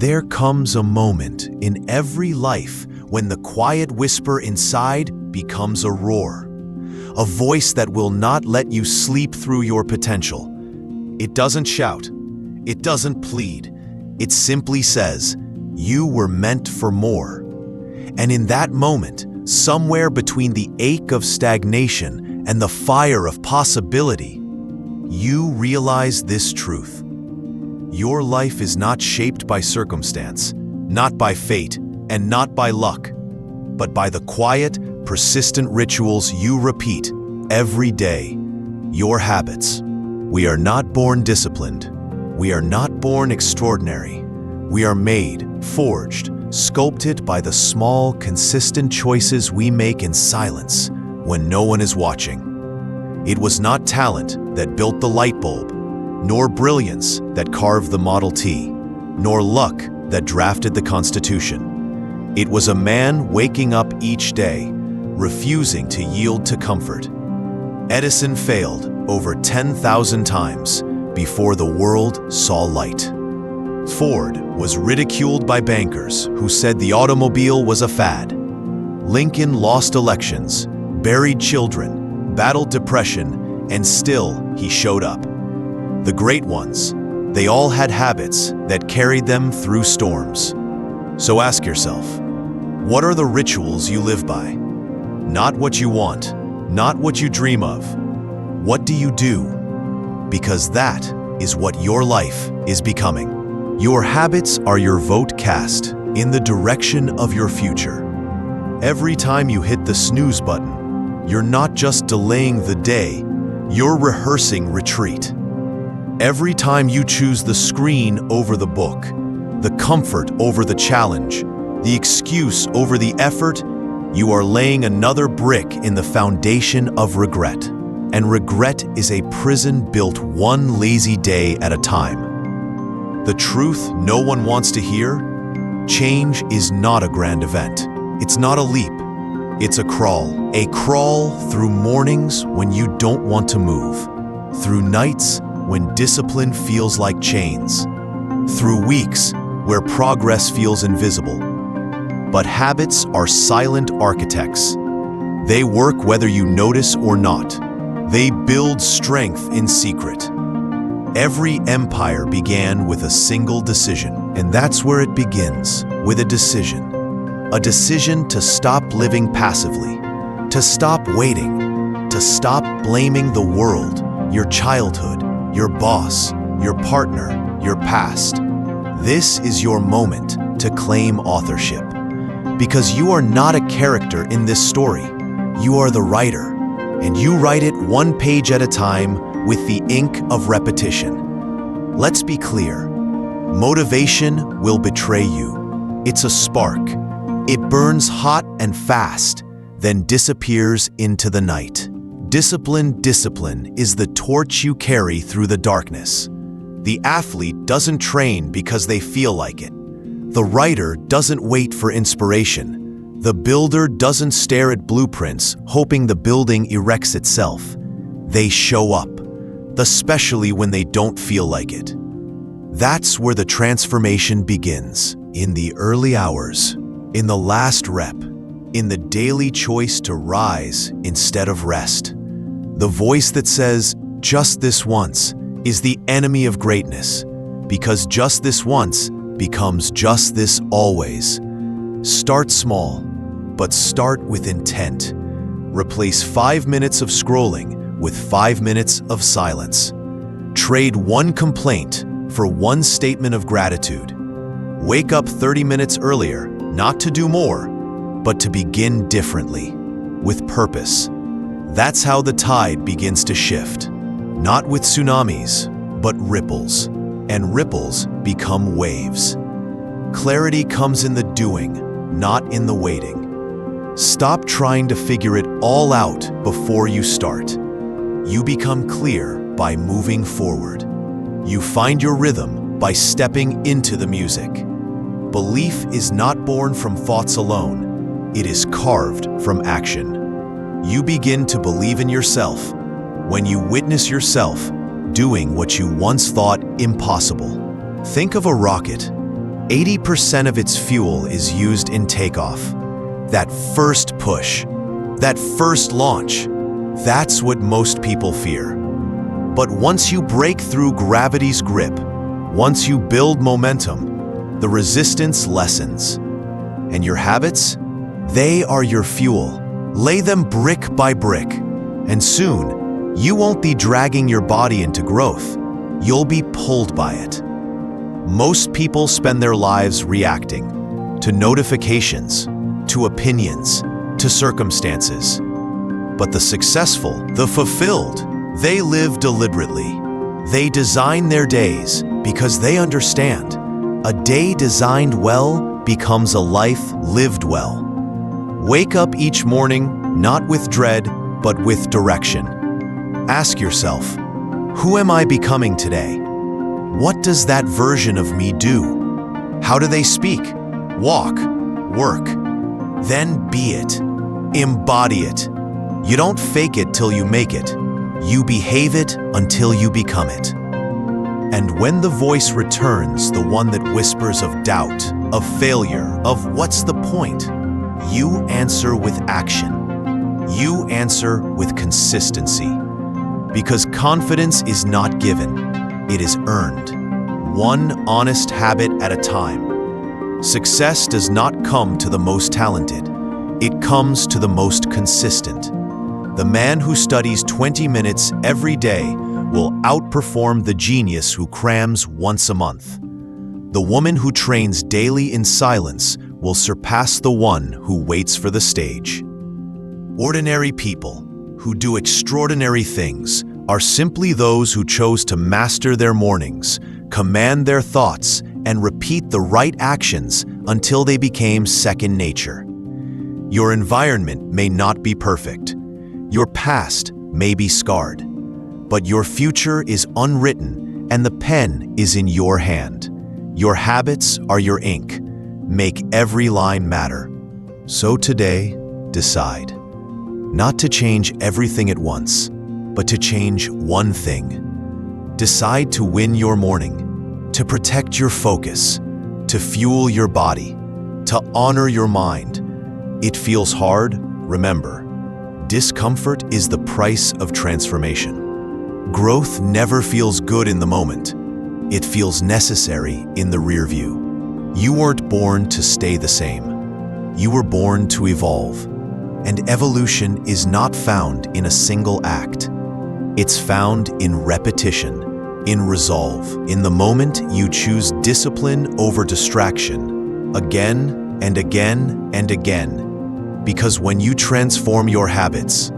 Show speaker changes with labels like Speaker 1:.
Speaker 1: There comes a moment in every life when the quiet whisper inside becomes a roar, a voice that will not let you sleep through your potential. It doesn't shout, it doesn't plead, it simply says, "You were meant for more." And in that moment, somewhere between the ache of stagnation and the fire of possibility, you realize this truth. Your life is not shaped by circumstance, not by fate, and not by luck, but by the quiet, persistent rituals you repeat every day, your habits. We are not born disciplined. We are not born extraordinary. We are made, forged, sculpted by the small, consistent choices we make in silence when no one is watching. It was not talent that built the light bulb, nor brilliance that carved the Model T, nor luck that drafted the Constitution. It was a man waking up each day, refusing to yield to comfort. Edison failed over 10,000 times before the world saw light. Ford was ridiculed by bankers who said the automobile was a fad. Lincoln lost elections, buried children, battled depression, and still he showed up. The great ones, they all had habits that carried them through storms. So ask yourself, what are the rituals you live by? Not what you want, not what you dream of. What do you do? Because that is what your life is becoming. Your habits are your vote cast in the direction of your future. Every time you hit the snooze button, you're not just delaying the day, you're rehearsing retreat. Every time you choose the screen over the book, the comfort over the challenge, the excuse over the effort, you are laying another brick in the foundation of regret. And regret is a prison built one lazy day at a time. The truth no one wants to hear? Change is not a grand event. It's not a leap. It's a crawl through mornings when you don't want to move, through nights when discipline feels like chains, through weeks where progress feels invisible. But habits are silent architects. They work whether you notice or not. They build strength in secret. Every empire began with a single decision, and that's where it begins, with a decision. A decision to stop living passively, to stop waiting, to stop blaming the world, your childhood, your boss, your partner, your past. This is your moment to claim authorship. Because you are not a character in this story. You are the writer, and you write it one page at a time with the ink of repetition. Let's be clear. Motivation will betray you. It's a spark. It burns hot and fast, then disappears into the night. Discipline is the torch you carry through the darkness. The athlete doesn't train because they feel like it. The writer doesn't wait for inspiration. The builder doesn't stare at blueprints hoping the building erects itself. They show up, especially when they don't feel like it. That's where the transformation begins, in the early hours, in the last rep, in the daily choice to rise instead of rest. The voice that says, "Just this once," is the enemy of greatness, because just this once becomes just this always. Start small, but start with intent. Replace 5 minutes of scrolling with 5 minutes of silence. Trade one complaint for one statement of gratitude. Wake up 30 minutes earlier, not to do more, but to begin differently, with purpose. That's how the tide begins to shift. Not with tsunamis, but ripples. And ripples become waves. Clarity comes in the doing, not in the waiting. Stop trying to figure it all out before you start. You become clear by moving forward. You find your rhythm by stepping into the music. Belief is not born from thoughts alone. It is carved from action. You begin to believe in yourself when you witness yourself doing what you once thought impossible. Think of a rocket. 80% of its fuel is used in takeoff. That first push, that first launch, that's what most people fear. But once you break through gravity's grip, once you build momentum, the resistance lessens. And your habits? They are your fuel. Lay them brick by brick, and soon, you won't be dragging your body into growth. You'll be pulled by it. Most people spend their lives reacting to notifications, to opinions, to circumstances. But the successful, the fulfilled, they live deliberately. They design their days because they understand. A day designed well becomes a life lived well. Wake up each morning not with dread, but with direction. Ask yourself, who am I becoming today? What does that version of me do? How do they speak, walk, work? Then be it. Embody it. You don't fake it till you make it. You behave it until you become it. And when the voice returns, the one that whispers of doubt, of failure, of what's the point, you answer with action. You answer with consistency. Because confidence is not given, it is earned. One honest habit at a time. Success does not come to the most talented. It comes to the most consistent. The man who studies 20 minutes every day will outperform the genius who crams once a month. The woman who trains daily in silence will surpass the one who waits for the stage. Ordinary people who do extraordinary things are simply those who chose to master their mornings, command their thoughts, and repeat the right actions until they became second nature. Your environment may not be perfect. Your past may be scarred. But your future is unwritten and the pen is in your hand. Your habits are your ink. Make every line matter. So today, decide. Not to change everything at once, but to change one thing. Decide to win your morning, to protect your focus, to fuel your body, to honor your mind. It feels hard? Remember, discomfort is the price of transformation. Growth never feels good in the moment. It feels necessary in the rear view. You weren't born to stay the same. You were born to evolve. And evolution is not found in a single act. It's found in repetition, in resolve, in the moment you choose discipline over distraction, again and again and again. Because when you transform your habits,